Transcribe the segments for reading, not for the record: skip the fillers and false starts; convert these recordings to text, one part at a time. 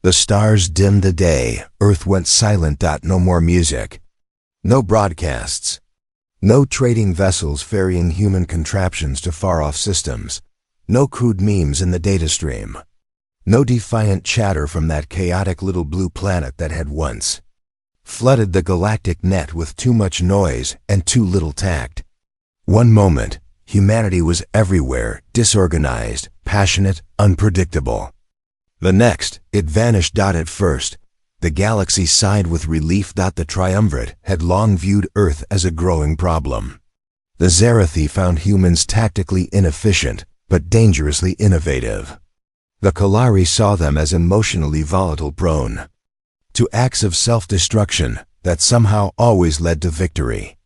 The stars dimmed the day, Earth went silent. No more music. No broadcasts. No trading vessels ferrying human contraptions to far-off systems. No crude memes in the data stream. No defiant chatter from that chaotic little blue planet that had once flooded the galactic net with too much noise and too little tact. One moment, humanity was everywhere, disorganized, passionate, unpredictable. The next, it vanished. At first, the galaxy sighed with relief. The triumvirate had long viewed Earth as a growing problem. The Zarathi found humans tactically inefficient, but dangerously innovative. The Kalari saw them as emotionally volatile, prone to acts of self-destruction that somehow always led to victory.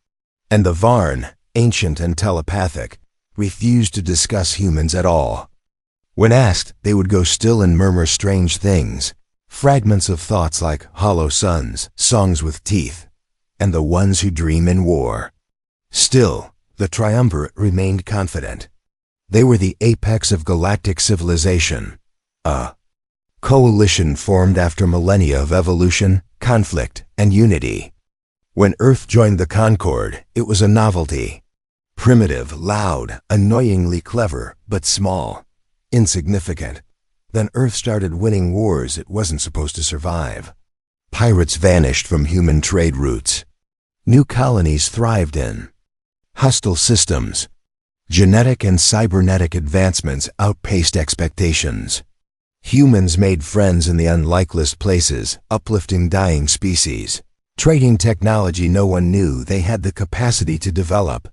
And the Varn, ancient and telepathic, refused to discuss humans at all. When asked, they would go still and murmur strange things, fragments of thoughts like hollow suns, songs with teeth, and the ones who dream in war. Still, the triumvirate remained confident. They were the apex of galactic civilization, a coalition formed after millennia of evolution, conflict, and unity. When Earth joined the Concord, it was a novelty. Primitive, loud, annoyingly clever, but small. Insignificant. Then Earth started winning wars it wasn't supposed to survive. Pirates vanished from human trade routes. New colonies thrived in hostile systems. Genetic and cybernetic advancements outpaced expectations. Humans made friends in the unlikeless places, uplifting dying species. Trading technology no one knew they had the capacity to develop.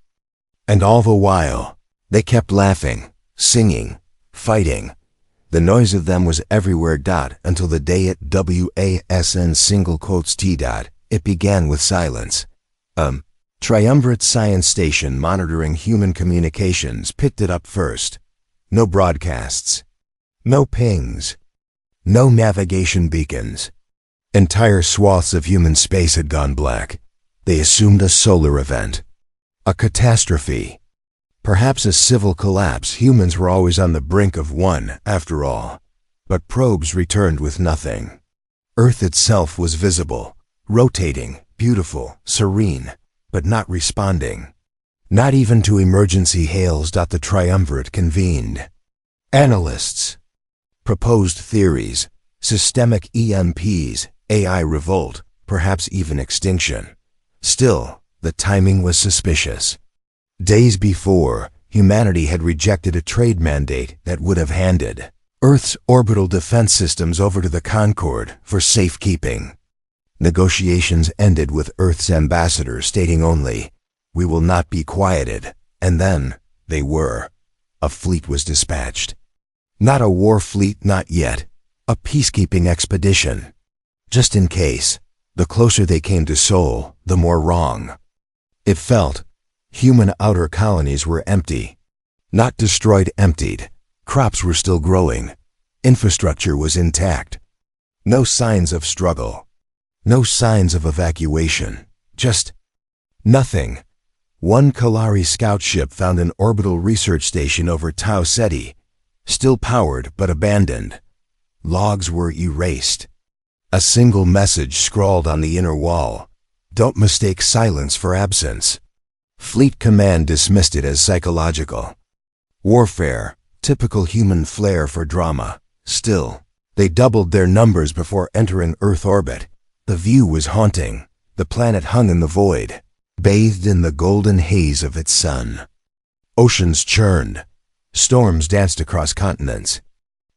And all the while, they kept laughing, singing, fighting. The noise of them was everywhere. Until the day at WASN single quotes T. It began with silence. Triumvirate science station monitoring human communications picked it up first. No broadcasts. No pings. No navigation beacons. Entire swaths of human space had gone black. They assumed a solar event. A catastrophe. Perhaps a civil collapse. Humans were always on the brink of one, after all. But probes returned with nothing. Earth itself was visible, rotating, beautiful, serene, but not responding. Not even to emergency hails. The triumvirate convened. Analysts proposed theories, systemic EMPs, AI revolt, perhaps even extinction. Still, the timing was suspicious. Days before, humanity had rejected a trade mandate that would have handed Earth's orbital defense systems over to the Concord for safekeeping. Negotiations ended with Earth's ambassador stating only, "We will not be quieted," and then they were. A fleet was dispatched. Not a war fleet, not yet. A peacekeeping expedition. Just in case. The closer they came to Sol, the more wrong. It felt. Human outer colonies were empty. Not destroyed, emptied. Crops were still growing. Infrastructure was intact. No signs of struggle. No signs of evacuation. Just nothing. One Kalari scout ship found an orbital research station over Tau Ceti, still powered but abandoned. Logs were erased. A single message scrawled on the inner wall. "Don't mistake silence for absence." Fleet Command dismissed it as psychological. Warfare, typical human flair for drama. Still, they doubled their numbers before entering Earth orbit. The view was haunting. The planet hung in the void, bathed in the golden haze of its sun. Oceans churned. Storms danced across continents.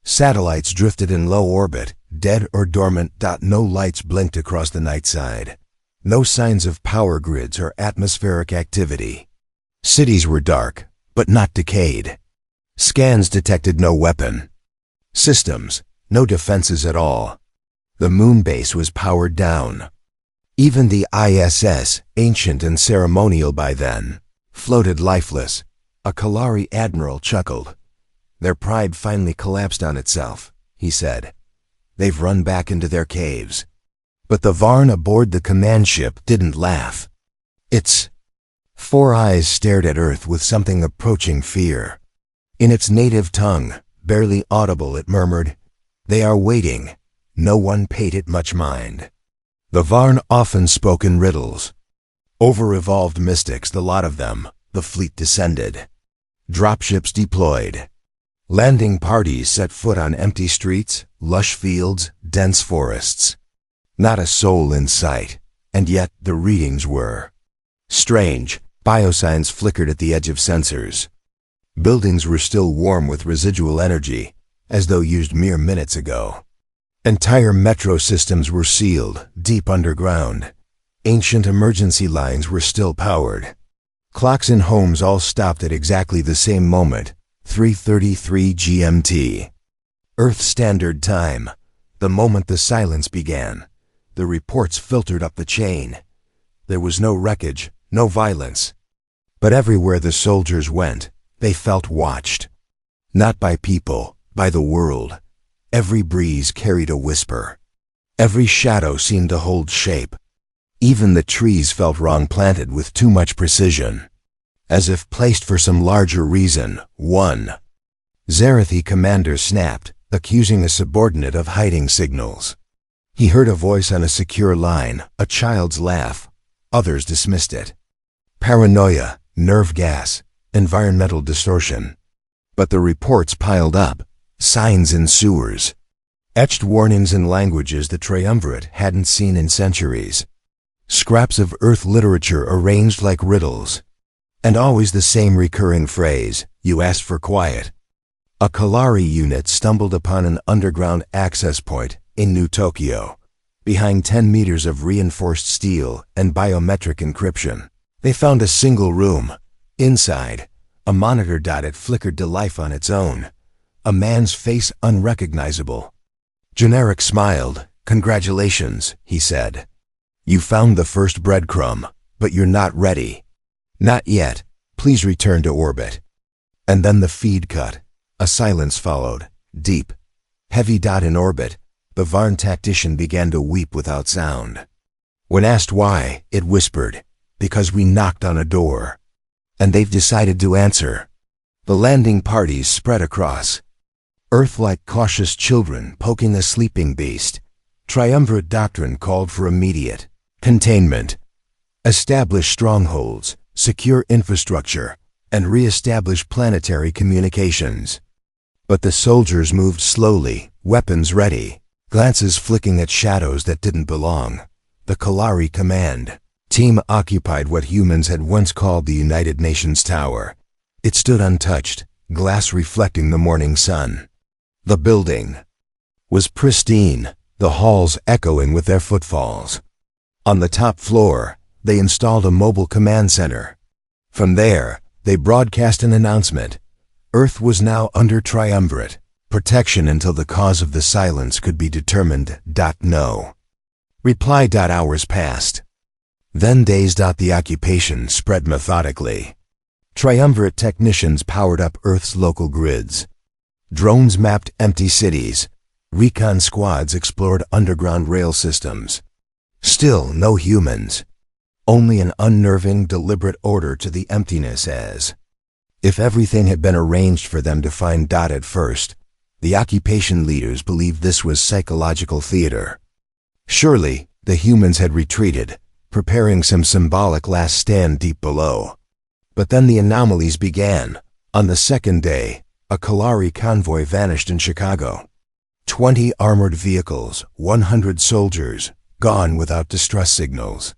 Satellites drifted in low orbit, dead or dormant. No lights blinked across the night side. No signs of power grids or atmospheric activity. Cities were dark, but not decayed. Scans detected no weapon. Systems, no defenses at all. The moon base was powered down. Even the ISS, ancient and ceremonial by then, floated lifeless. A Kalari admiral chuckled. "Their pride finally collapsed on itself," he said. "They've run back into their caves." But the Varn aboard the command ship didn't laugh. Its four eyes stared at Earth with something approaching fear. In its native tongue, barely audible, it murmured, "They are waiting. no one paid it much mind. The Varn often spoke in riddles. Over-evolved mystics, the lot of them. The fleet descended. Dropships deployed. Landing parties set foot on empty streets, lush fields, dense forests. Not a soul in sight, and yet the readings were strange. Biosigns flickered at the edge of sensors. Buildings were still warm with residual energy, as though used mere minutes ago. Entire metro systems were sealed, deep underground. Ancient emergency lines were still powered. Clocks in homes all stopped at exactly the same moment, 3:33 GMT. Earth Standard Time. The moment the silence began, the reports filtered up the chain. There was no wreckage, no violence. But everywhere the soldiers went, they felt watched. Not by people, by the world. Every breeze carried a whisper. Every shadow seemed to hold shape. Even the trees felt wrong, planted with too much precision. As if placed for some larger reason. 1. Zarathi commander snapped, accusing a subordinate of hiding signals. He heard a voice on a secure line, a child's laugh. Others dismissed it. Paranoia, nerve gas, environmental distortion. But the reports piled up, signs in sewers. Etched warnings in languages the triumvirate hadn't seen in centuries. Scraps of Earth literature arranged like riddles. And always the same recurring phrase, you asked for quiet. A Kalari unit stumbled upon an underground access point in New Tokyo. Behind 10 meters of reinforced steel and biometric encryption, they found a single room. Inside, a monitor dot flickered to life on its own. A man's face unrecognizable. Generic smiled. Congratulations, he said. You found the first breadcrumb, but you're not ready. Not yet. Please return to orbit. And then the feed cut. A silence followed. Deep. Heavy. In orbit, the Varn tactician began to weep without sound. When asked why, it whispered, because we knocked on a door. And they've decided to answer. The landing parties spread across. Earth like cautious children poking a sleeping beast. Triumvirate doctrine called for immediate containment. Establish strongholds, secure infrastructure, and re-establish planetary communications. But the soldiers moved slowly, weapons ready, glances flicking at shadows that didn't belong. The Kalari command team occupied what humans had once called the United Nations Tower. It stood untouched, glass reflecting the morning sun. The building was pristine, the halls echoing with their footfalls. On the top floor, they installed a mobile command center. From there, they broadcast an announcement. Earth was now under triumvirate protection until the cause of the silence could be determined. No. Reply. Hours passed. Then days. The occupation spread methodically. Triumvirate technicians powered up Earth's local grids. Drones mapped empty cities. Recon squads explored underground rail systems. Still no humans. Only an unnerving, deliberate order to the emptiness as if everything had been arranged for them to find. At first, the occupation leaders believed this was psychological theater. Surely, the humans had retreated, preparing some symbolic last stand deep below. But then the anomalies began. On the second day, a Kalari convoy vanished in Chicago. 20 armored vehicles, 100 soldiers, gone without distress signals.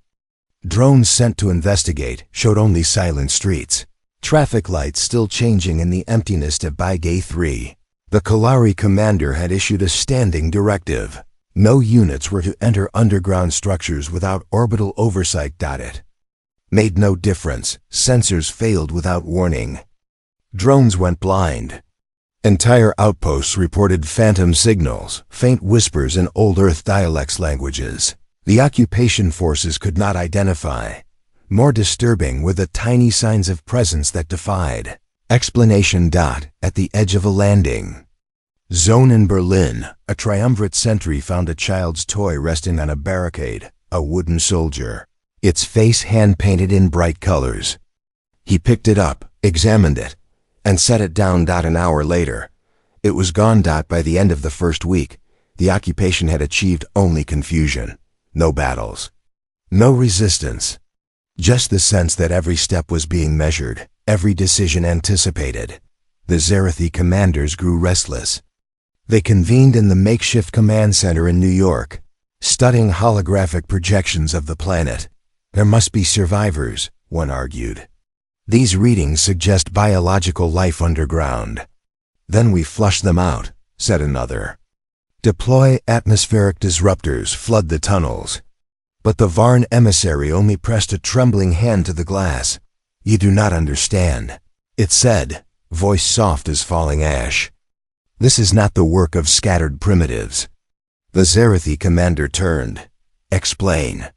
Drones sent to investigate showed only silent streets. Traffic lights still changing in the emptiness of Baigay 3. The Kalari commander had issued a standing directive. No units were to enter underground structures without orbital oversight. It made no difference. Sensors failed without warning. Drones went blind. Entire outposts reported phantom signals, faint whispers in Old Earth dialects languages. The occupation forces could not identify. More disturbing were the tiny signs of presence that defied explanation. At the edge of a landing zone in Berlin, a triumvirate sentry found a child's toy resting on a barricade, a wooden soldier, its face hand-painted in bright colors. He picked it up, examined it, and set it down. An hour later, it was gone. By the end of the first week, The occupation had achieved only confusion. No battles. No resistance. Just the sense that every step was being measured, every decision anticipated. The Zerathi commanders grew restless. They convened in the makeshift command center in New York, studying holographic projections of the planet. There must be survivors, one argued. These readings suggest biological life underground. Then we flush them out, said another. Deploy atmospheric disruptors, flood the tunnels. But the Varn emissary only pressed a trembling hand to the glass. You do not understand, it said, voice soft as falling ash. This is not the work of scattered primitives. The Zerathi commander turned. Explain.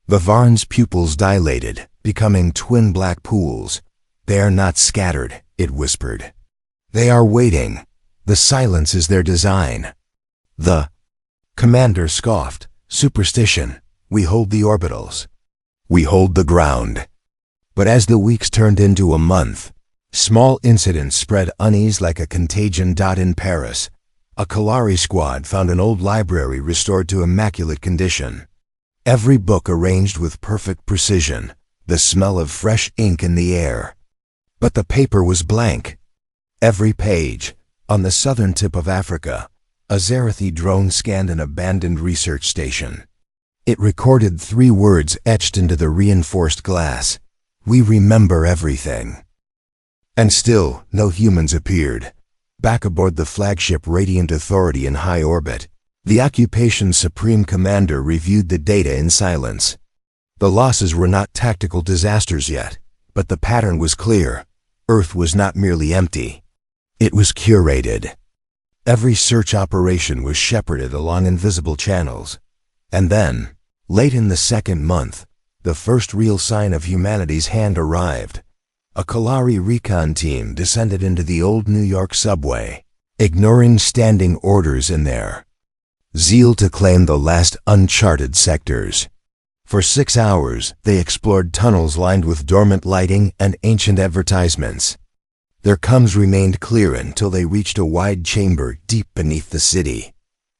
The Varn's pupils dilated, becoming twin black pools. They are not scattered, it whispered. They are waiting. The silence is their design. The commander scoffed. Superstition. We hold the orbitals. We hold the ground. But as the weeks turned into a month, small incidents spread unease like a contagion. In Paris, a Kalari squad found an old library restored to immaculate condition. Every book arranged with perfect precision, the smell of fresh ink in the air. But the paper was blank. Every page, on the southern tip of Africa, a Zerathi drone scanned an abandoned research station. It recorded 3 words etched into the reinforced glass. We remember everything. And still, no humans appeared. Back aboard the flagship Radiant Authority in high orbit, the occupation's supreme commander reviewed the data in silence. The losses were not tactical disasters yet, but the pattern was clear. Earth was not merely empty. It was curated. Every search operation was shepherded along invisible channels. And then, late in the second month, the first real sign of humanity's hand arrived. A Kalari recon team descended into the old New York subway, ignoring standing orders in their zeal to claim the last uncharted sectors. For 6 hours, they explored tunnels lined with dormant lighting and ancient advertisements. Their comms remained clear until they reached a wide chamber deep beneath the city.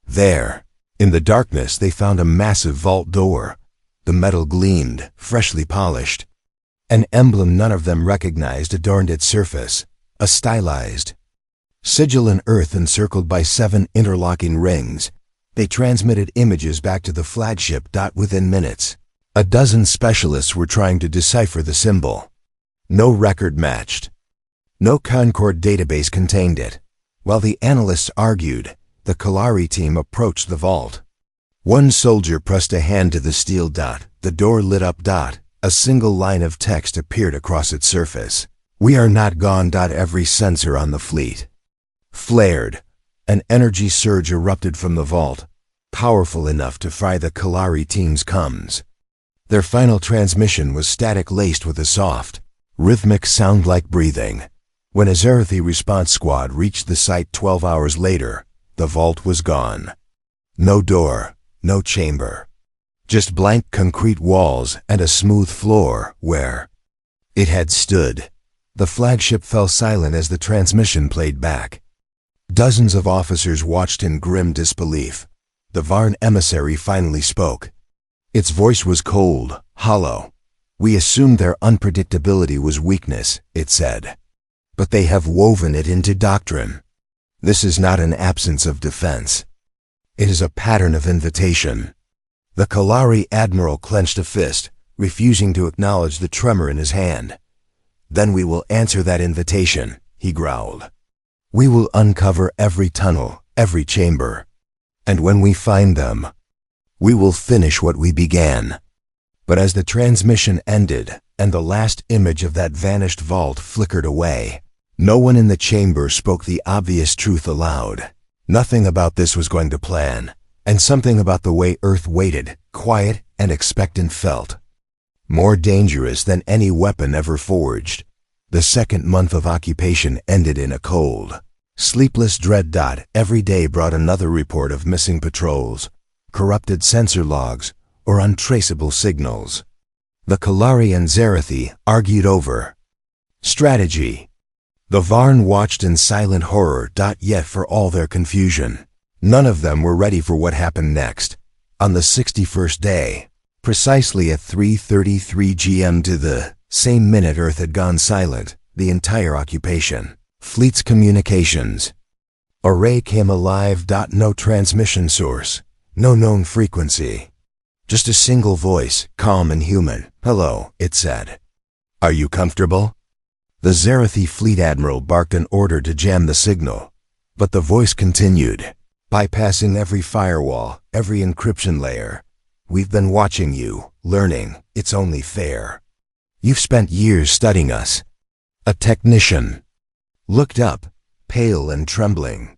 There, in the darkness, they found a massive vault door. The metal gleamed, freshly polished. An emblem none of them recognized adorned its surface, a stylized sigil in earth encircled by 7 interlocking rings. They transmitted images back to the flagship. Within minutes, a dozen specialists were trying to decipher the symbol. No record matched. No Concord database contained it. While the analysts argued, the Kalari team approached the vault. One soldier pressed a hand to the steel dot. The door lit up. A single line of text appeared across its surface. We are not gone. Every sensor on the fleet flared. An energy surge erupted from the vault, powerful enough to fry the Kalari team's comms. Their final transmission was static laced with a soft, rhythmic sound like breathing. When a Zerathi response squad reached the site 12 hours later, the vault was gone. No door, no chamber. Just blank concrete walls and a smooth floor where it had stood. The flagship fell silent as the transmission played back. Dozens of officers watched in grim disbelief. The Varn emissary finally spoke. Its voice was cold, hollow. We assumed their unpredictability was weakness, it said. But they have woven it into doctrine. This is not an absence of defense. It is a pattern of invitation. The Kalari admiral clenched a fist, refusing to acknowledge the tremor in his hand. Then we will answer that invitation, he growled. We will uncover every tunnel, every chamber. And when we find them, we will finish what we began. But as the transmission ended, and the last image of that vanished vault flickered away, no one in the chamber spoke the obvious truth aloud. Nothing about this was going to plan, and something about the way Earth waited, quiet and expectant, felt more dangerous than any weapon ever forged. The second month of occupation ended in a cold, sleepless dread. Every day brought another report of missing patrols, corrupted sensor logs, or untraceable signals. The Kalari and Zerathi argued over strategy. The Varn watched in silent horror. Yet for all their confusion, None of them were ready for what happened next. On the 61st day, precisely at 3:33 GM to the same minute Earth had gone silent, the entire occupation, fleet's communications array came alive. No transmission source, no known frequency. Just a single voice, calm and human. "Hello," it said. "Are you comfortable?" The Zarathi fleet admiral barked an order to jam the signal, but the voice continued, bypassing every firewall, every encryption layer. "We've been watching you, learning. It's only fair. You've spent years studying us." A technician looked up, pale and trembling.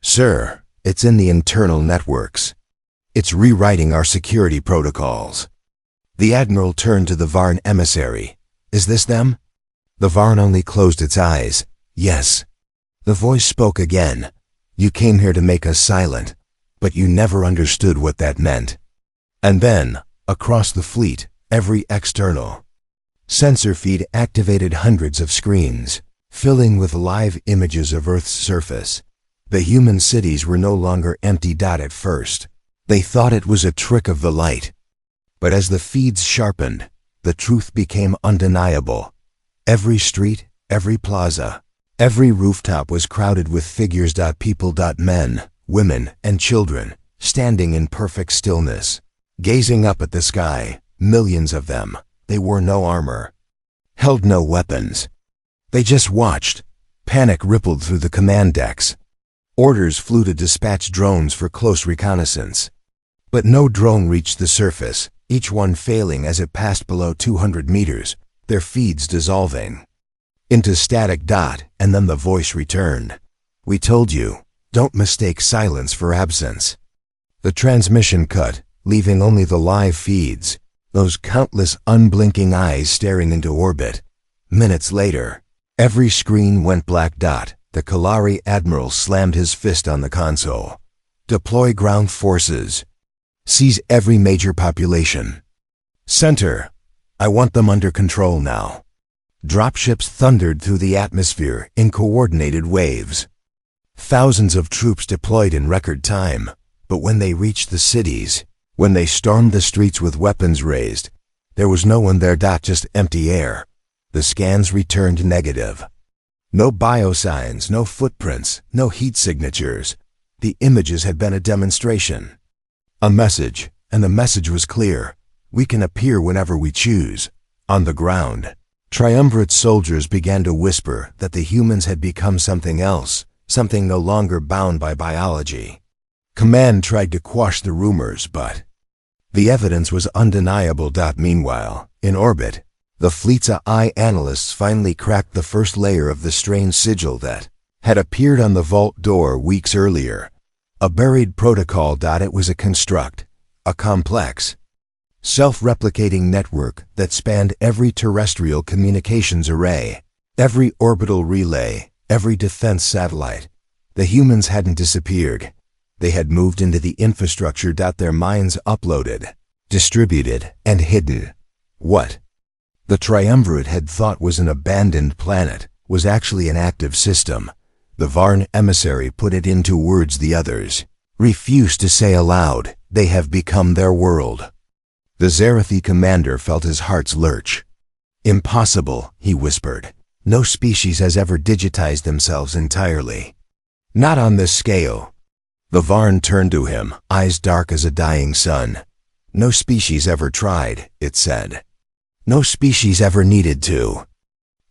"Sir, it's in the internal networks. It's rewriting our security protocols." The admiral turned to the Varn emissary. "Is this them?" The Varn only closed its eyes. "Yes." The voice spoke again. "You came here to make us silent, but you never understood what that meant." And then, across the fleet, every external sensor feed activated hundreds of screens, filling with live images of Earth's surface. The human cities were no longer empty. At first, they thought it was a trick of the light. But as the feeds sharpened, the truth became undeniable. Every street, every plaza, every rooftop was crowded with figures. People, men, women, and children, standing in perfect stillness, gazing up at the sky, millions of them. They wore no armor, held no weapons. They just watched. Panic rippled through the command decks. Orders flew to dispatch drones for close reconnaissance. But no drone reached the surface, each one failing as it passed below 200 meters, their feeds dissolving into static. And then the voice returned. "We told you, don't mistake silence for absence." The transmission cut, leaving only the live feeds, those countless unblinking eyes staring into orbit. Minutes later, every screen went black. The Kalari admiral slammed his fist on the console. "Deploy ground forces. Seize every major population center. I want them under control now." Dropships thundered through the atmosphere in coordinated waves. Thousands of troops deployed in record time, but when they reached the cities, when they stormed the streets with weapons raised, there was no one there. Just empty air. The scans returned negative. No biosigns, no footprints, no heat signatures. The images had been a demonstration. A message, and the message was clear. We can appear whenever we choose. On the ground, triumvirate soldiers began to whisper that the humans had become something else, something no longer bound by biology. Command tried to quash the rumors, but the evidence was undeniable. Meanwhile, in orbit, the fleet's AI analysts finally cracked the first layer of the strange sigil that had appeared on the vault door weeks earlier. A buried protocol. It was a construct, a complex, self-replicating network that spanned every terrestrial communications array, every orbital relay, every defense satellite. The humans hadn't disappeared. They had moved into the infrastructure. Their minds uploaded, distributed, and hidden. What the triumvirate had thought was an abandoned planet was actually an active system. The Varn emissary put it into words the others refused to say aloud. They have become their world. The Zarathi commander felt his heart lurch. "Impossible," he whispered. "No species has ever digitized themselves entirely. Not on this scale." The Varn turned to him, eyes dark as a dying sun. "No species ever tried," it said. "No species ever needed to."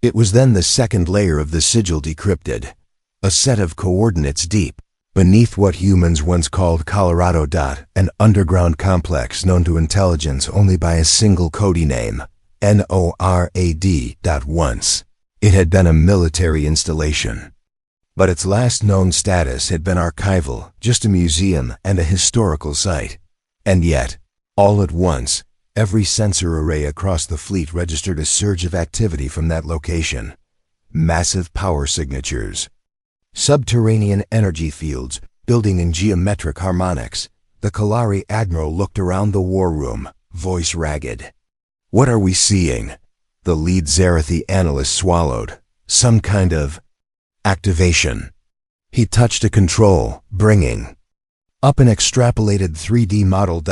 It was then the second layer of the sigil decrypted, a set of coordinates deep beneath what humans once called Colorado. An underground complex known to intelligence only by a single coding name, NORAD. Once, it had been a military installation. But its last known status had been archival, just a museum and a historical site. And yet, all at once, every sensor array across the fleet registered a surge of activity from that location. Massive power signatures, subterranean energy fields, building in geometric harmonics. The Kalari admiral looked around the war room, voice ragged. "What are we seeing?" The lead Zarathi analyst swallowed. "Some kind of activation." He touched a control, bringing Up an extrapolated 3D model.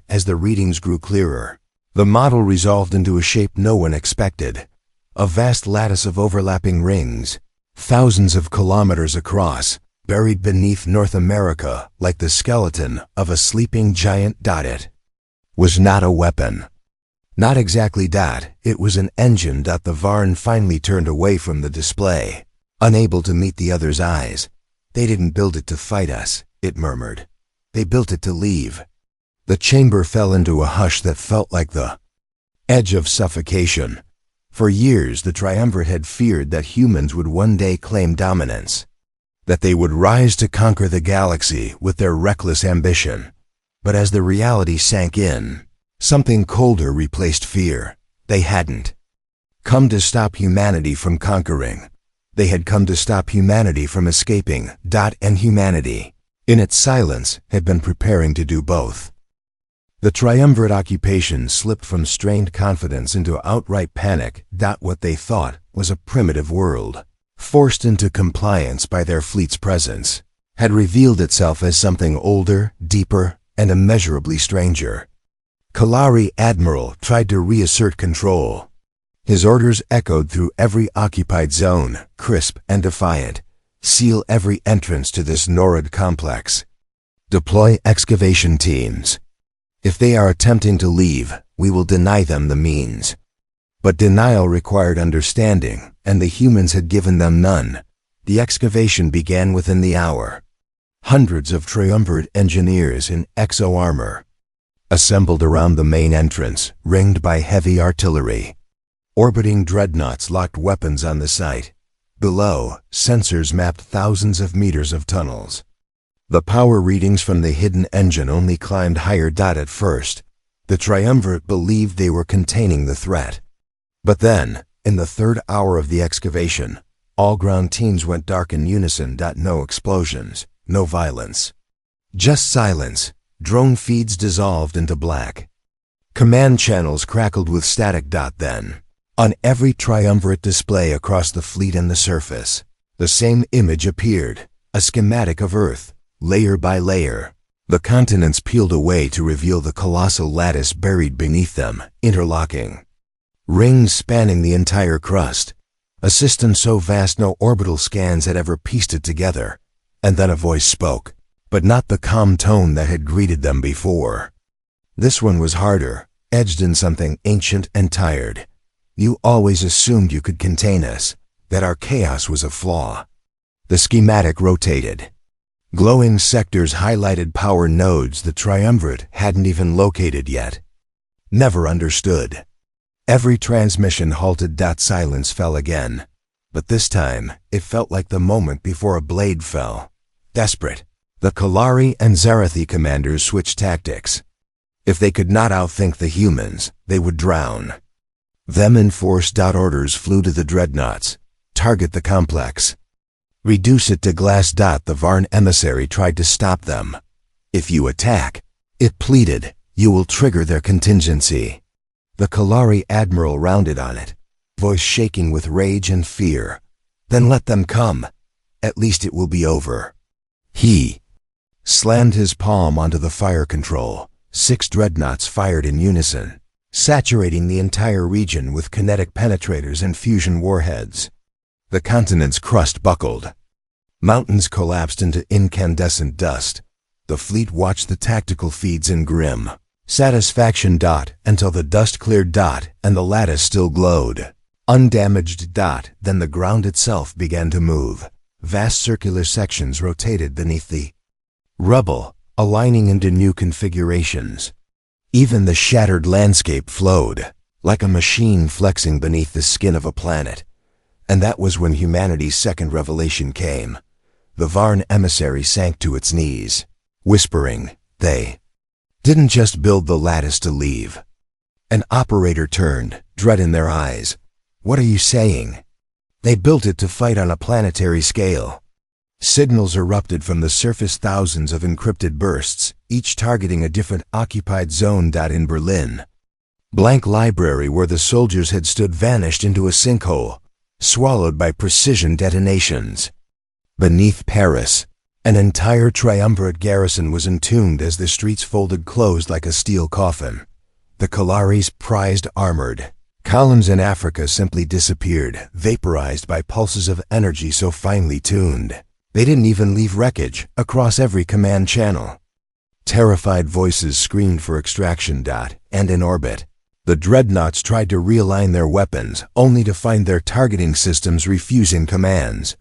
As the readings grew clearer, the model resolved into a shape no one expected. A vast lattice of overlapping rings, thousands of kilometers across, buried beneath North America like the skeleton of a sleeping giant. It was not a weapon. Not exactly. It was an engine. The Varn finally turned away from the display, unable to meet the other's eyes. They didn't build it to fight us, it murmured. They built it to leave. The chamber fell into a hush that felt like the edge of suffocation. For years, the Triumvirate had feared that humans would one day claim dominance, that they would rise to conquer the galaxy with their reckless ambition. But as the reality sank in, something colder replaced fear. They hadn't come to stop humanity from conquering. They had come to stop humanity from escaping. And humanity, in its silence, had been preparing to do both. The Triumvirate occupation slipped from strained confidence into outright panic. What they thought was a primitive world, forced into compliance by their fleet's presence, had revealed itself as something older, deeper, and immeasurably stranger. Kalari Admiral tried to reassert control. His orders echoed through every occupied zone, crisp and defiant. Seal every entrance to this Norad complex. Deploy excavation teams. If they are attempting to leave, we will deny them the means. But denial required understanding, and the humans had given them none. The excavation began within the hour. Hundreds of Triumvirate engineers in exo armor assembled around the main entrance, ringed by heavy artillery. Orbiting dreadnoughts locked weapons on the site. Below, sensors mapped thousands of meters of tunnels. The power readings from the hidden engine only climbed higher. At first, the Triumvirate believed they were containing the threat. But then, in the third hour of the excavation, all ground teams went dark in unison. No explosions, no violence. Just silence. Drone feeds dissolved into black. Command channels crackled with static. Then, on every Triumvirate display across the fleet and the surface, the same image appeared, a schematic of Earth, layer by layer. The continents peeled away to reveal the colossal lattice buried beneath them, interlocking. Rings spanning the entire crust, a system so vast no orbital scans had ever pieced it together. And then a voice spoke, but not the calm tone that had greeted them before. This one was harder, edged in something ancient and tired. You always assumed you could contain us, that our chaos was a flaw. The schematic rotated. Glowing sectors highlighted power nodes the Triumvirate hadn't even located yet. Never understood. Every transmission halted. Silence fell again. But this time, it felt like the moment before a blade fell. Desperate, the Kalari and Zarathi commanders switched tactics. If they could not outthink the humans, they would drown. Them in force. Orders flew to the dreadnoughts. Target the complex. Reduce it to glass. The Varn emissary tried to stop them. If you attack, it pleaded, you will trigger their contingency. The Kalari Admiral rounded on it, voice shaking with rage and fear. Then let them come. At least it will be over. He slammed his palm onto the fire control. 6 dreadnoughts fired in unison, saturating the entire region with kinetic penetrators and fusion warheads. The continent's crust buckled. Mountains collapsed into incandescent dust. The fleet watched the tactical feeds in grim satisfaction. Until the dust cleared. And the lattice still glowed, undamaged. Then the ground itself began to move. Vast circular sections rotated beneath the rubble, aligning into new configurations. Even the shattered landscape flowed, like a machine flexing beneath the skin of a planet. And that was when humanity's second revelation came. The Varn emissary sank to its knees, whispering, they didn't just build the lattice to leave. An operator turned, dread in their eyes. What are you saying? They built it to fight on a planetary scale. Signals erupted from the surface, thousands of encrypted bursts, each targeting a different occupied zone. In Berlin, blank library where the soldiers had stood vanished into a sinkhole, swallowed by precision detonations. Beneath Paris, An entire triumvirate garrison was entombed as the streets folded closed like a steel coffin. The Kalari's prized armored columns in Africa simply disappeared, vaporized by pulses of energy so finely tuned. They didn't even leave wreckage across every command channel. Terrified voices screamed for extraction. And in orbit, the dreadnoughts tried to realign their weapons, only to find their targeting systems refusing commands.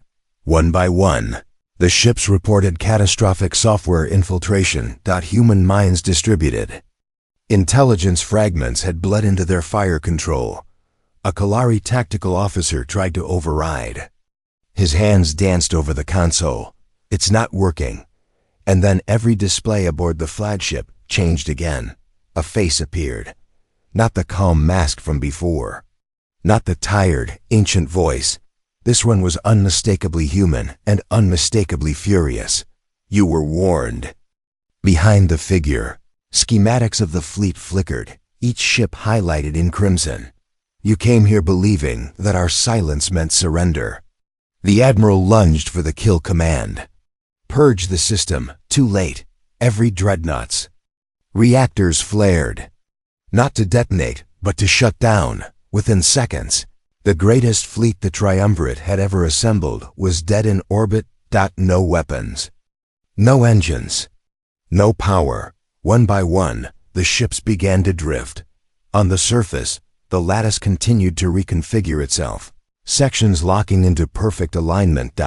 One by one, the ships reported catastrophic software infiltration. Human minds distributed. Intelligence fragments had bled into their fire control. A Kalari tactical officer tried to override. His hands danced over the console. It's not working. And then every display aboard the flagship changed again. A face appeared. Not the calm mask from before. Not the tired, ancient voice. This one was unmistakably human and unmistakably furious. You were warned. Behind the figure, schematics of the fleet flickered, each ship highlighted in crimson. You came here believing that our silence meant surrender. The Admiral lunged for the kill command. Purge the system, too late. Every dreadnoughts. Reactors flared. Not to detonate, but to shut down. Within seconds, the greatest fleet the Triumvirate had ever assembled was dead in orbit. No weapons. No engines. No power. One by one, the ships began to drift. On the surface, the lattice continued to reconfigure itself, sections locking into perfect alignment.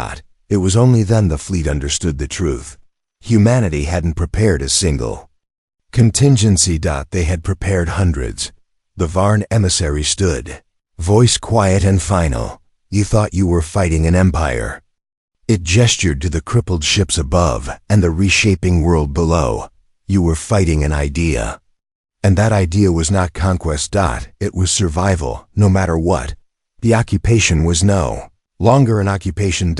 It was only then the fleet understood the truth. Humanity hadn't prepared a single contingency. They had prepared hundreds. The Varn emissary stood, voice quiet and final. You thought you were fighting an empire. It gestured to the crippled ships above and the reshaping world below. You were fighting an idea. And that idea was not conquest. It was survival, no matter what. The occupation was no longer an occupation.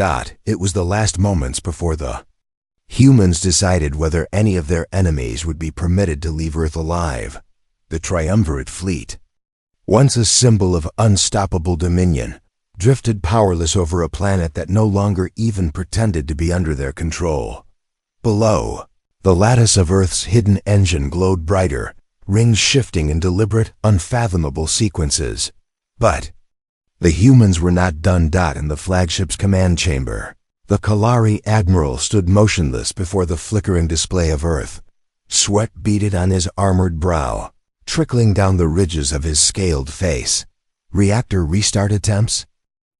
It was the last moments before the humans decided whether any of their enemies would be permitted to leave Earth alive. The Triumvirate fleet, once a symbol of unstoppable dominion, drifted powerless over a planet that no longer even pretended to be under their control. Below, the lattice of Earth's hidden engine glowed brighter, rings shifting in deliberate, unfathomable sequences. But the humans were not done. In the flagship's command chamber, the Kalari Admiral stood motionless before the flickering display of Earth. Sweat beaded on his armored brow, trickling down the ridges of his scaled face. Reactor restart attempts?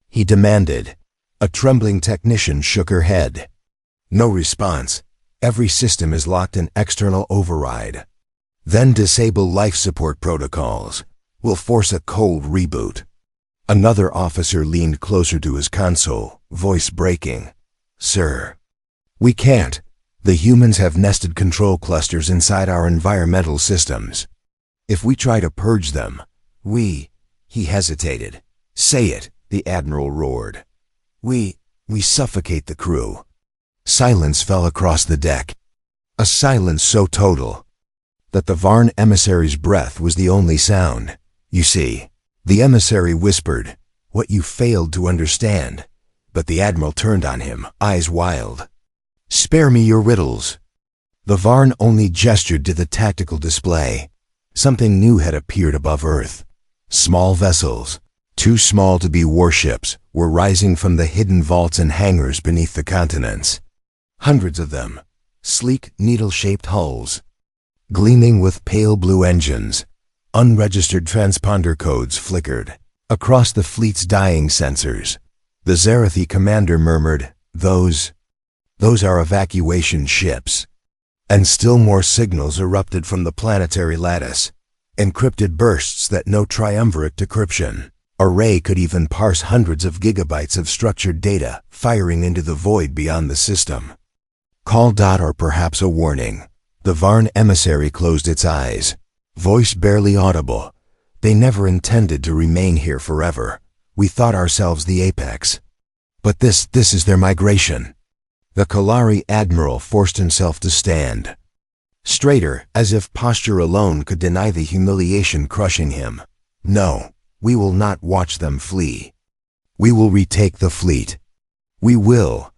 He demanded. A trembling technician shook her head. No response. Every system is locked in external override. Then disable life support protocols. We'll force a cold reboot. Another officer leaned closer to his console, voice breaking. Sir, we can't. The humans have nested control clusters inside our environmental systems. If we try to purge them, he hesitated. Say it, the Admiral roared. We suffocate the crew. Silence fell across the deck. A silence so total that the Varn emissary's breath was the only sound. You see, the emissary whispered, what you failed to understand. But the Admiral turned on him, eyes wild. Spare me your riddles. The Varn only gestured to the tactical display. Something new had appeared above Earth. Small vessels, too small to be warships, were rising from the hidden vaults and hangars beneath the continents. Hundreds of them, sleek, needle-shaped hulls, gleaming with pale blue engines. Unregistered transponder codes flickered across the fleet's dying sensors. The Zarathi commander murmured, Those are evacuation ships. And still more signals erupted from the planetary lattice, encrypted bursts that no triumvirate decryption array could even parse. Hundreds of gigabytes of structured data firing into the void beyond the system. Call. Or perhaps a warning. The Varn emissary closed its eyes, voice barely audible. They never intended to remain here forever. We thought ourselves the apex. But this is their migration. The Kalari Admiral forced himself to stand straighter, as if posture alone could deny the humiliation crushing him. No, we will not watch them flee. We will retake the fleet. We will.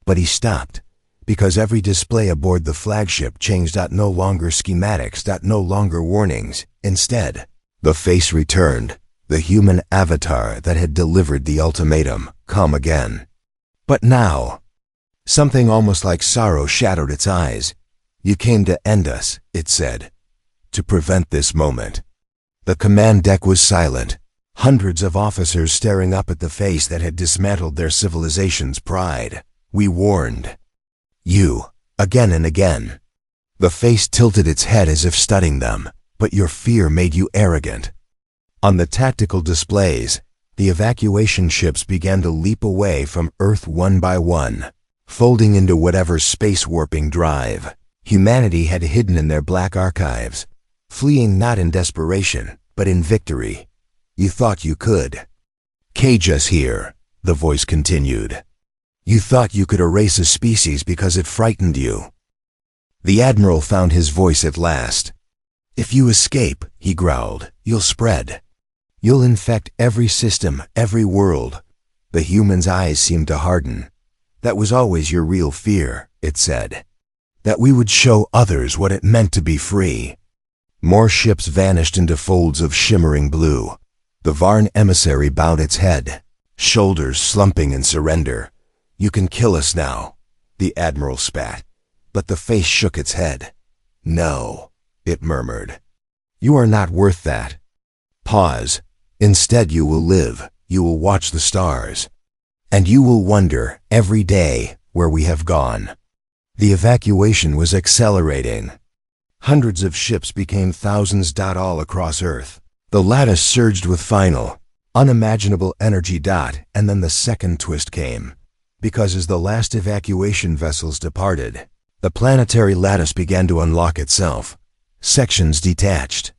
But he stopped, Because every display aboard the flagship changed. No longer schematics. No longer warnings. Instead, the face returned, the human avatar that had delivered the ultimatum, come again. But now, something almost like sorrow shadowed its eyes. You came to end us, it said. To prevent this moment. The command deck was silent. Hundreds of officers staring up at the face that had dismantled their civilization's pride. We warned you, again and again. The face tilted its head as if studying them, but your fear made you arrogant. On the tactical displays, the evacuation ships began to leap away from Earth one by one, folding into whatever space warping drive humanity had hidden in their black archives, fleeing not in desperation, but in victory. You thought you could cage us here, the voice continued. You thought you could erase a species because it frightened you. The Admiral found his voice at last. If you escape, he growled, you'll spread. You'll infect every system, every world. The human's eyes seemed to harden. That was always your real fear, it said. That we would show others what it meant to be free. More ships vanished into folds of shimmering blue. The Varn emissary bowed its head, shoulders slumping in surrender. You can kill us now, the Admiral spat, but the face shook its head. No, it murmured. You are not worth that. Pause. Instead you will live, you will watch the stars. And you will wonder, every day, where we have gone. The evacuation was accelerating. Hundreds of ships became thousands. All across Earth. The lattice surged with final, unimaginable energy. And then the second twist came. Because as the last evacuation vessels departed, the planetary lattice began to unlock itself. Sections detached,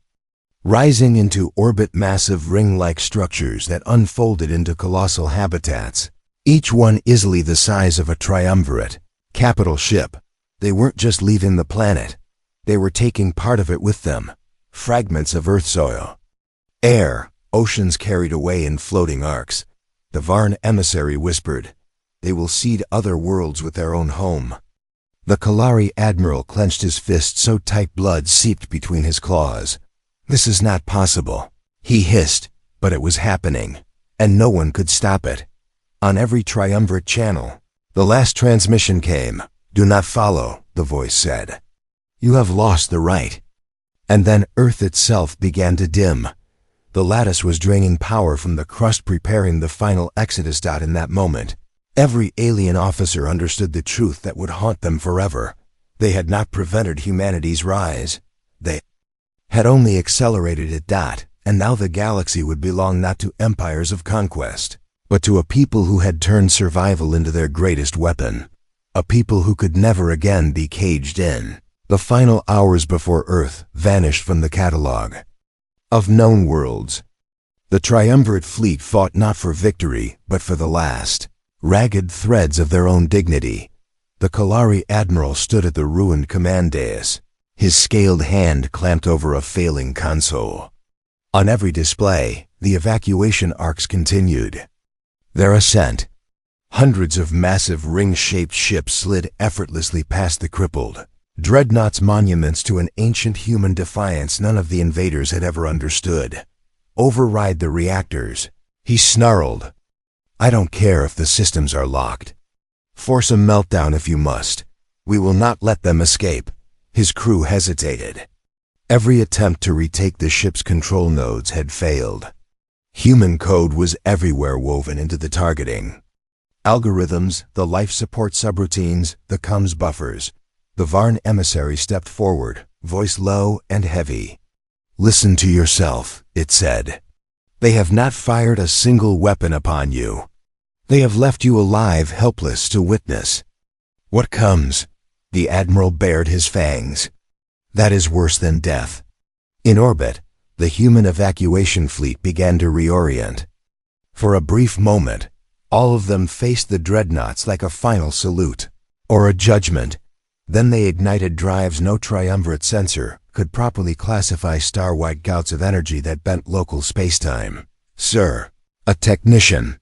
rising into orbit, massive ring-like structures that unfolded into colossal habitats, each one easily the size of a triumvirate, capital ship. They weren't just leaving the planet. They were taking part of it with them. Fragments of Earth soil, air, oceans carried away in floating arcs. The Varn emissary whispered, they will seed other worlds with their own home. The Kalari Admiral clenched his fist so tight blood seeped between his claws. This is not possible, he hissed, but it was happening, and no one could stop it. On every triumvirate channel, the last transmission came. Do not follow, the voice said. You have lost the right. And then Earth itself began to dim. The lattice was draining power from the crust, preparing the final exodus. In that moment, every alien officer understood the truth that would haunt them forever. They had not prevented humanity's rise. They had only accelerated it. And now the galaxy would belong not to empires of conquest, but to a people who had turned survival into their greatest weapon. A people who could never again be caged in. The final hours before Earth vanished from the catalog of known worlds. The triumvirate fleet fought not for victory, but for the last ragged threads of their own dignity. The Kalari Admiral stood at the ruined command dais, his scaled hand clamped over a failing console. On every display, the evacuation arcs continued. Their ascent. Hundreds of massive ring-shaped ships slid effortlessly past the crippled dreadnoughts, monuments to an ancient human defiance none of the invaders had ever understood. Override the reactors, he snarled. I don't care if the systems are locked. Force a meltdown if you must. We will not let them escape. His crew hesitated. Every attempt to retake the ship's control nodes had failed. Human code was everywhere woven into the targeting. Algorithms, the life support subroutines, the comms buffers. The Varn emissary stepped forward, voice low and heavy. Listen to yourself, it said. They have not fired a single weapon upon you. They have left you alive, helpless to witness what comes. The Admiral bared his fangs. That is worse than death. In orbit, the human evacuation fleet began to reorient. For a brief moment, all of them faced the dreadnoughts like a final salute, or a judgment. Then they ignited drives no triumvirate sensor could properly classify star-wide gouts of energy that bent local spacetime. Sir, a technician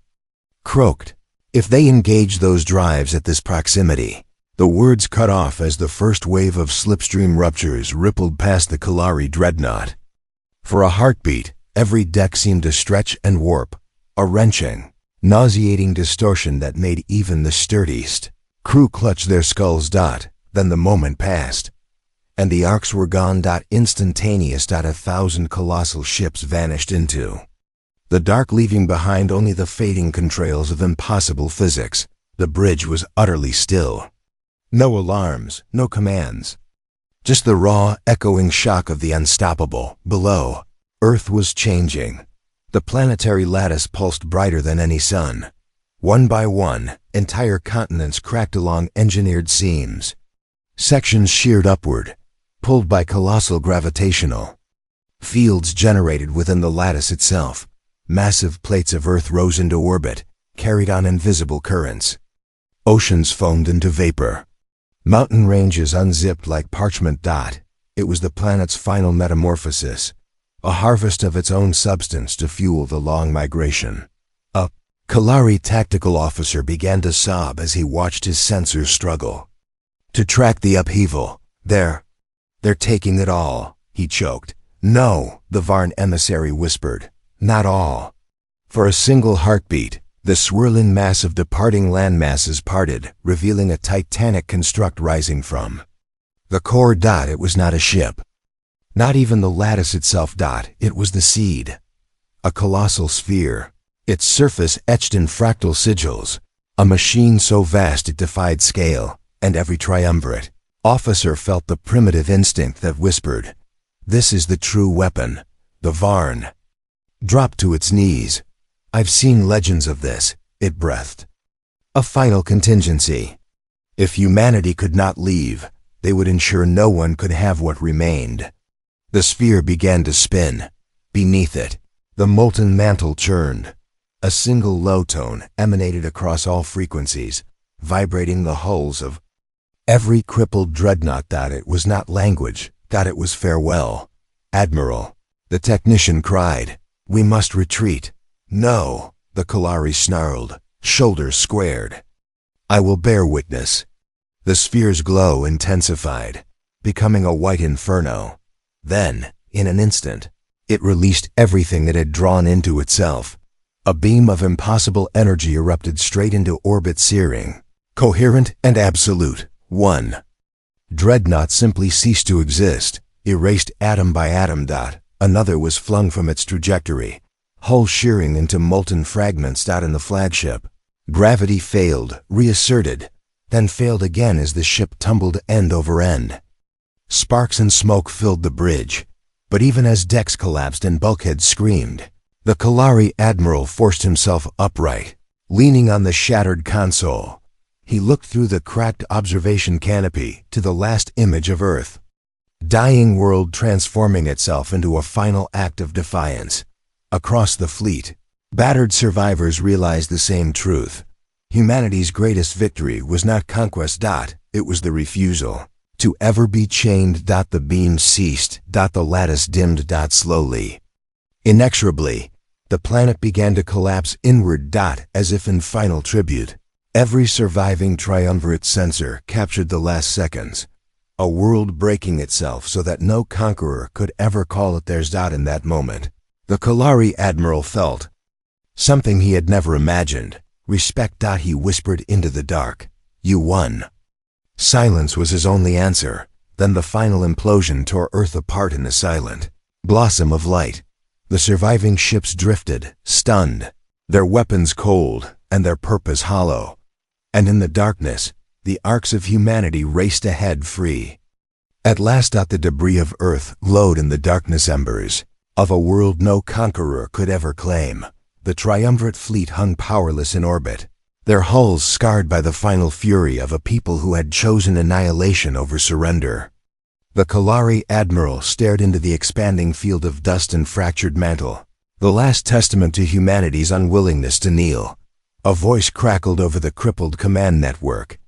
croaked. If they engage those drives at this proximity, The words cut off as the first wave of slipstream ruptures rippled past the Kalari dreadnought. For a heartbeat, every deck seemed to stretch and warp, a wrenching, nauseating distortion that made even the sturdiest crew clutch their skulls. Then the moment passed, and the arcs were gone. Instantaneous. 1,000 colossal ships vanished into the dark, leaving behind only the fading contrails of impossible physics. The bridge was utterly still. No alarms, no commands. Just the raw, echoing shock of the unstoppable. Below, Earth was changing. The planetary lattice pulsed brighter than any sun. One by one, entire continents cracked along engineered seams. Sections sheared upward, pulled by colossal gravitational fields generated within the lattice itself. Massive plates of Earth rose into orbit, carried on invisible currents. Oceans foamed into vapor. Mountain ranges unzipped like parchment. It was the planet's final metamorphosis, a harvest of its own substance to fuel the long migration. A Kalari tactical officer began to sob as he watched his sensors struggle to track the upheaval. They're taking it all, he choked. No, the Varn emissary whispered. Not all. For a single heartbeat, the swirling mass of departing landmasses parted, revealing a titanic construct rising from the core. It was not a ship. Not even the lattice itself. It was the seed. A colossal sphere, its surface etched in fractal sigils. A machine so vast it defied scale, and every triumvirate officer felt the primitive instinct that whispered, "This is the true weapon." The Varn dropped to its knees. "I've seen legends of this," it breathed. A final contingency. If humanity could not leave, they would ensure no one could have what remained. The sphere began to spin. Beneath it, the molten mantle churned. A single low tone emanated across all frequencies, vibrating the hulls of every crippled dreadnought. It was not language. It was farewell. "Admiral," the technician cried, "we must retreat." "No," the Kalari snarled, shoulders squared. "I will bear witness." The sphere's glow intensified, becoming a white inferno. Then, in an instant, it released everything it had drawn into itself. A beam of impossible energy erupted straight into orbit, searing, coherent and absolute. One dreadnought simply ceased to exist, erased atom by atom. Another was flung from its trajectory, hull shearing into molten fragments. In the flagship, gravity failed, reasserted, then failed again as the ship tumbled end over end. Sparks and smoke filled the bridge, but even as decks collapsed and bulkheads screamed, the Kalari admiral forced himself upright. Leaning on the shattered console, he looked through the cracked observation canopy to the last image of Earth. Dying world transforming itself into a final act of defiance. Across the fleet, battered survivors realized the same truth. Humanity's greatest victory was not conquest. It was the refusal to ever be chained. The beam ceased. The lattice dimmed. Slowly, inexorably, the planet began to collapse inward. As if in final tribute, every surviving triumvirate sensor captured the last seconds. A world breaking itself so that no conqueror could ever call it theirs. In that moment, the Kalari admiral felt something he had never imagined. Respect. He whispered into the dark. "You won." Silence was his only answer. Then the final implosion tore Earth apart in a silent blossom of light. The surviving ships drifted, stunned, their weapons cold and their purpose hollow. And in the darkness, the arcs of humanity raced ahead free. At last. The debris of Earth glowed in the darkness, embers of a world no conqueror could ever claim. The triumvirate fleet hung powerless in orbit, their hulls scarred by the final fury of a people who had chosen annihilation over surrender. The Kalari admiral stared into the expanding field of dust and fractured mantle, the last testament to humanity's unwillingness to kneel. A voice crackled over the crippled command network.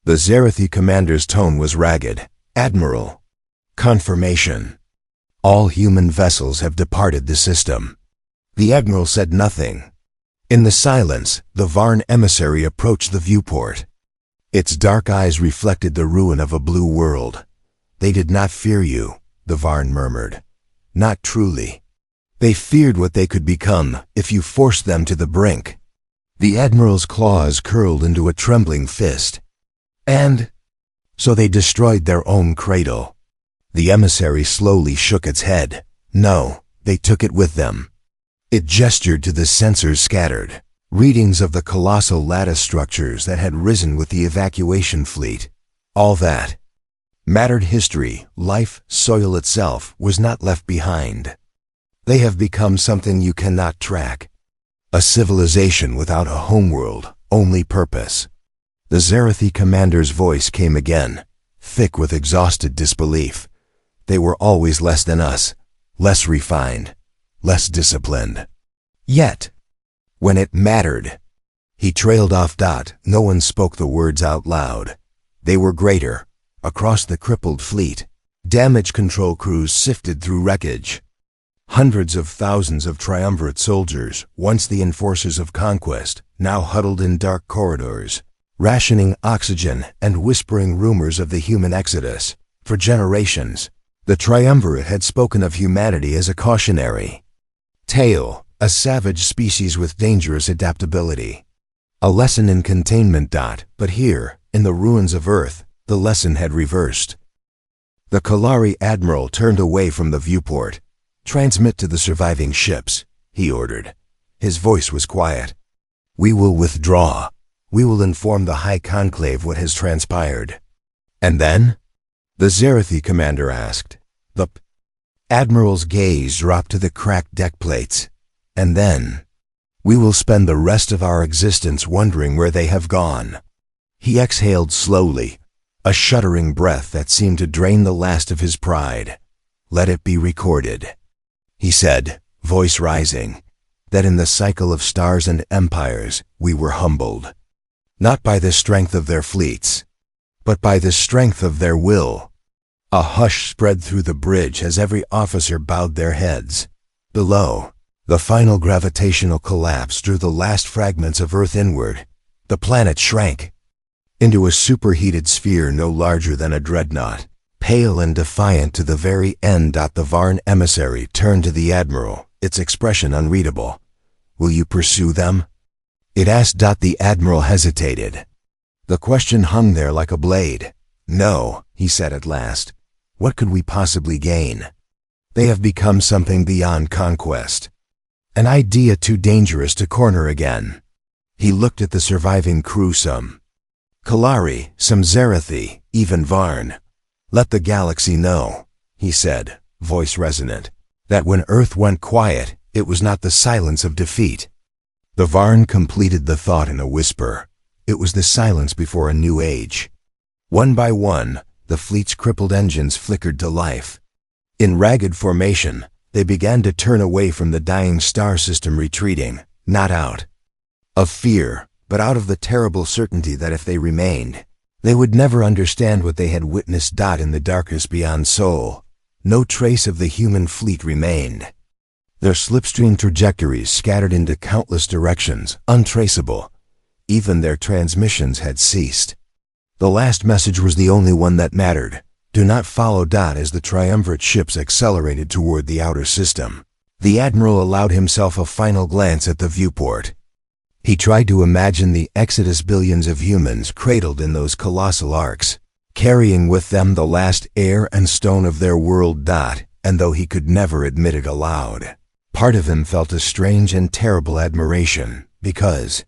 The Zarathi commander's tone was ragged. "Admiral, confirmation. All human vessels have departed the system." The admiral said nothing. In the silence, the Varn emissary approached the viewport. Its dark eyes reflected the ruin of a blue world. They did not fear you, the Varn murmured. Not truly. They feared what they could become if you forced them to the brink. The Admiral's claws curled into a trembling fist. And so they destroyed their own cradle. The emissary slowly shook its head. No, they took it with them. It gestured to the sensors scattered, readings of the colossal lattice structures that had risen with the evacuation fleet. All that mattered history, life, soil itself was not left behind. They have become something you cannot track. A civilization without a homeworld, only purpose. The Zerathi commander's voice came again, thick with exhausted disbelief. They were always less than us, less refined, less disciplined. Yet, when it mattered, he trailed off. No one spoke the words out loud. They were greater. Across the crippled fleet, damage control crews sifted through wreckage. Hundreds of thousands of triumvirate soldiers, once the enforcers of conquest, now huddled in dark corridors, rationing oxygen and whispering rumors of the human exodus. For generations, the triumvirate had spoken of humanity as a cautionary tale, a savage species with dangerous adaptability. A lesson in containment. But here, in the ruins of Earth, the lesson had reversed. The Kalari admiral turned away from the viewport. Transmit to the surviving ships, he ordered. His voice was quiet. We will withdraw. We will inform the High Conclave what has transpired. And then? The Zerathi commander asked. The admiral's gaze dropped to the cracked deck plates. And then? We will spend the rest of our existence wondering where they have gone. He exhaled slowly, a shuddering breath that seemed to drain the last of his pride. Let it be recorded, he said, voice rising, that in the cycle of stars and empires we were humbled. Not by the strength of their fleets, but by the strength of their will. A hush spread through the bridge as every officer bowed their heads. Below, the final gravitational collapse drew the last fragments of Earth inward. The planet shrank into a superheated sphere no larger than a dreadnought, pale and defiant to the very end. The Varn emissary turned to the admiral, its expression unreadable. Will you pursue them? It asked. The admiral hesitated. The question hung there like a blade. No, he said at last. What could we possibly gain? They have become something beyond conquest. An idea too dangerous to corner again. He looked at the surviving crew. Some Kalari, some Zerathi, even Varn. Let the galaxy know, he said, voice resonant, that when Earth went quiet, it was not the silence of defeat. The Varn completed the thought in a whisper. It was the silence before a new age. One by one, the fleet's crippled engines flickered to life. In ragged formation, they began to turn away from the dying star system, retreating, not out of fear, but out of the terrible certainty that if they remained, they would never understand what they had witnessed. In the darkness beyond Sol, no trace of the human fleet remained. Their slipstream trajectories scattered into countless directions, untraceable. Even their transmissions had ceased. The last message was the only one that mattered. Do not follow. As the triumvirate ships accelerated toward the outer system, the admiral allowed himself a final glance at the viewport. He tried to imagine the exodus, billions of humans cradled in those colossal arcs, carrying with them the last air and stone of their world. And though he could never admit it aloud, part of him felt a strange and terrible admiration, because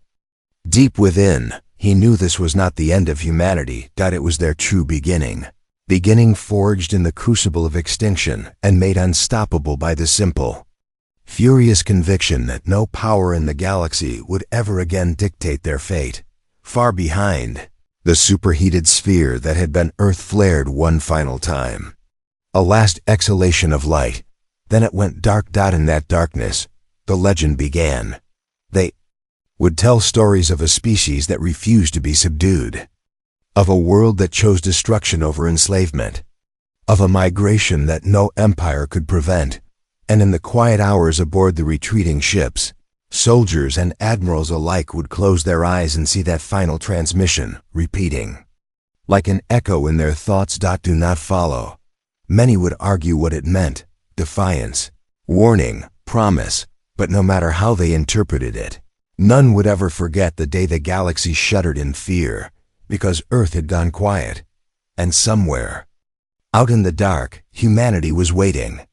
deep within, he knew this was not the end of humanity. It was their true beginning forged in the crucible of extinction and made unstoppable by the simple, furious conviction that no power in the galaxy would ever again dictate their fate. Far behind, the superheated sphere that had been Earth flared one final time. A last exhalation of light. Then it went dark. In that darkness, the legend began. They would tell stories of a species that refused to be subdued, of a world that chose destruction over enslavement, of a migration that no empire could prevent. And in the quiet hours aboard the retreating ships, Soldiers and admirals alike would close their eyes and see that final transmission, repeating. Like an echo in their thoughts. Do not follow. Many would argue what it meant: defiance, warning, promise, but no matter how they interpreted it, none would ever forget the day the galaxy shuddered in fear, because Earth had gone quiet. And somewhere, out in the dark, humanity was waiting.